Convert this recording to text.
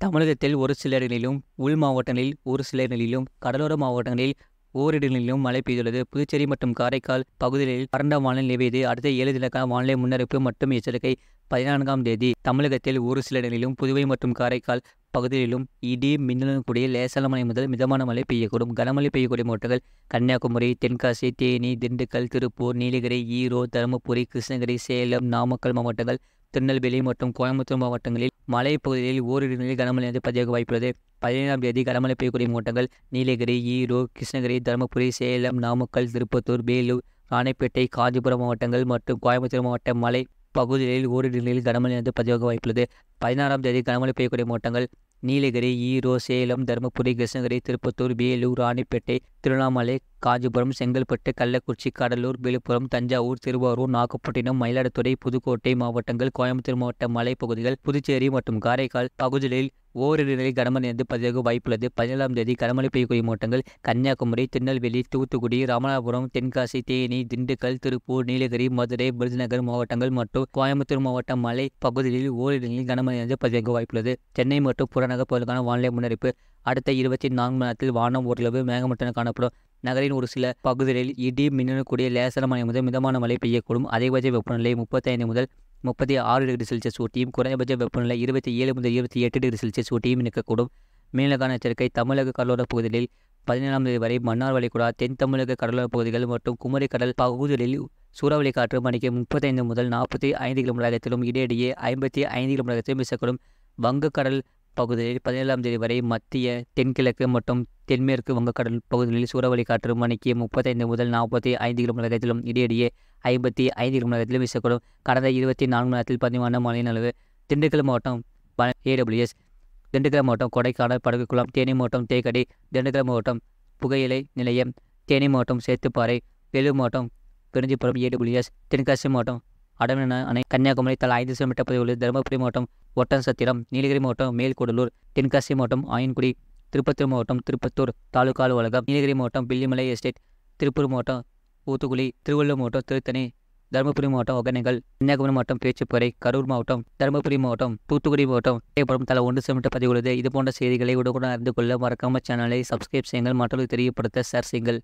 தமிழகத்தில் ஒரு சில இடங்களிலும், உள் மாவட்டங்களில் ஒரு சில இடங்களிலும், கடலோர மாவட்டங்களில் ஓரிடங்களிலும் மழை பெய்துள்ளது. புதுச்சேரி மற்றும் காரைக்கால் பகுதிகளில் வறண்ட வானிலை நிலவியது. அடுத்த 7 தினக்கான வானிலை முன்னறிவிப்பு மற்றும் எச்சரிக்கை. 14ஆம் தேதி தமிழகத்தில் ஒரு சில இடங்களிலும், புதுவை மற்றும் காரைக்கால் பகுதிகளிலும் இடி மின்னலுடன் கூடிய லேசான மழை முதல் மிதமான மழை பெய்யக்கூடும். கனமழை பெய்யக்கூடிய மாவட்டங்கள் கன்னியாகுமரி, தென்காசி, தேனி, திண்டுக்கல், திருப்பூர், நீலகிரி, ஈரோடு, தருமபுரி, கிருஷ்ணகிரி, சேலம், நாமக்கல் மாவட்டங்கள், திருநெல்வேலி மற்றும் கோயம்புத்தூர் மாவட்டங்களில் மலைப்பகுதிகளில் ஓரிரு நிலையில் கனமழை பதிவாக வாய்ப்புள்ளது. 17ஆம் தேதி கனமழை பெய்யக்கூடிய மாவட்டங்கள் நீலகிரி, ஈரோடு, கிருஷ்ணகிரி, தருமபுரி, சேலம், நாமக்கல், திருப்பத்தூர், வேலூர், ராணிப்பேட்டை, காஞ்சிபுரம் மாவட்டங்கள் மற்றும் கோயம்புத்தூர் மாவட்ட மலை பகுதிகளில் ஓரிரு நிலையில் கனமழை பதிவாக வாய்ப்புள்ளது. 16ஆம் தேதி கனமழை பெய்யக்கூடிய மாவட்டங்கள் நீலகிரி, ஈரோடு, சேலம், தருமபுரி, கிருஷ்ணகிரி, திருப்பத்தூர், வேலூர், ராணிப்பேட்டை, திருவண்ணாமலை, காஞ்சிபுரம், செங்கல்பட்டு, கள்ளக்குறிச்சி, கடலூர், விழுப்புரம், தஞ்சாவூர், திருவாரூர், நாகப்பட்டினம், மயிலாடுதுறை, புதுக்கோட்டை மாவட்டங்கள், கோயம்புத்தூர் மாவட்ட மலைப்பகுதிகள், புதுச்சேரி மற்றும் காரைக்கால் பகுதிகளில் ஓரிரு நிலையில் கனமழை பதிவாக வாய்ப்புள்ளது. 17ஆம் தேதி கனமழை பெய்யக்கூடிய மாவட்டங்கள் கன்னியாகுமரி, திருநெல்வேலி, தூத்துக்குடி, ராமநாதபுரம், தென்காசி, தேனி, திண்டுக்கல், திருப்பூர், நீலகிரி, மதுரை, விருதுநகர் மாவட்டங்கள் மற்றும் கோயம்புத்தூர் மாவட்ட மலை பகுதிகளில் ஓரிரு நிலையில் கனமழை பதிவாக வாய்ப்புள்ளது. சென்னை மற்றும் புறநகர் பகுதிகளுக்கான வானிலை முன்னறிவிப்பு. அடுத்த 24 மணி நேரத்தில் வானம் ஓரளவு மேகமூட்டத்துடன் காணப்படும். நகரின் ஒரு சில பகுதிகளில் இடி மின்னலுடன் கூடிய லேசான மழை முதல் மிதமான மழை பெய்யக்கூடும். அதிகபட்ச வெப்பநிலை 35 முதல் 36 டிகிரி செல்சியஸ் ஊட்டியும், குறைந்தபட்ச வெப்பநிலை 27 முதல் 28 டிகிரி செல்சியஸ் ஊட்டியும் இருக்கக்கூடும். மேலகான எச்சரிக்கை. தமிழக கடலோர பகுதிகளில் 17ஆம் தேதி வரை மன்னார் வளைகுடா, தென் தமிழக கடலோர பகுதிகள் மற்றும் குமரி கடல் பகுதிகளில் சூறாவளி காற்று மணிக்கு 35 முதல் 45 கிலோமீட்டர் வேகத்திலும் இடையிடையே 55 கிலோமீட்டர் வேகத்திலும் வீசக்கூடும். வங்கக்கடல் பகுதியில் 17ஆம் தேதி வரை மத்திய, தென்கிழக்கு மற்றும் தென்மேற்கு வங்கக்கடல் பகுதிகளில் சூறாவளி காற்று மணிக்கு 35 முதல் 45 கிலோமீட்டர் வேகத்திலும் இடையிடையே 55 கிலோமீட்டர் வேகத்திலும் வீசக்கூடும். கடந்த 24 மணி நேரத்தில் பதிவான மழையின் அளவு. திண்டுக்கல் மாவட்டம் AWS, திண்டுக்கல் மாவட்டம் கொடைக்கானல் படகுக்குளம், தேனி மாவட்டம் தேக்கடி, திண்டுக்கல் மாவட்டம் புகையிலை நிலையம், தேனி மாவட்டம் சேத்துப்பாறை, வேலூர் மாவட்டம் பெருஞ்சிபுரம் AWS, தென்காசி மாவட்டம் அடமன அணை, கன்னியாகுமரி தலா 5 சென்டிமீட்டர் பதிவு உள்ளது. தருமபுரி மாவட்டம் ஒட்டன்சத்திரம், நீலகிரி மாவட்டம் மேல்கூடலூர், தென்காசி மாவட்டம் ஆயன்குடி, திருப்பத்தூர் மாவட்டம் திருப்பத்தூர் தாலுகா அலுவலகம், நீலகிரி மாவட்டம் பில்லிமலை எஸ்டேட், திருப்பூர் மாவட்டம் ஊத்துக்குளி, திருவள்ளூர் மாவட்டம் திருத்தணி, தருமபுரி மாவட்டம் ஒகேனக்கல், கன்னியாகுமரி மாவட்டம் பேச்சுப்பாறை, கரூர் மாவட்டம், தருமபுரி மாவட்டம், தூத்துக்குடி மாவட்டம் தலா 1 சென்டிமீட்டர் பதிவு உள்ளது. இதுபோன்ற செய்திகளை உடனுக்குடன் அறிந்து கொள்ள மறக்காம சேனலை சப்ஸ்கிரைப் செய்யுங்கள். மற்றவர்களுக்கு தெரியப்படுத்த ஷேர் செய்யுங்கள்.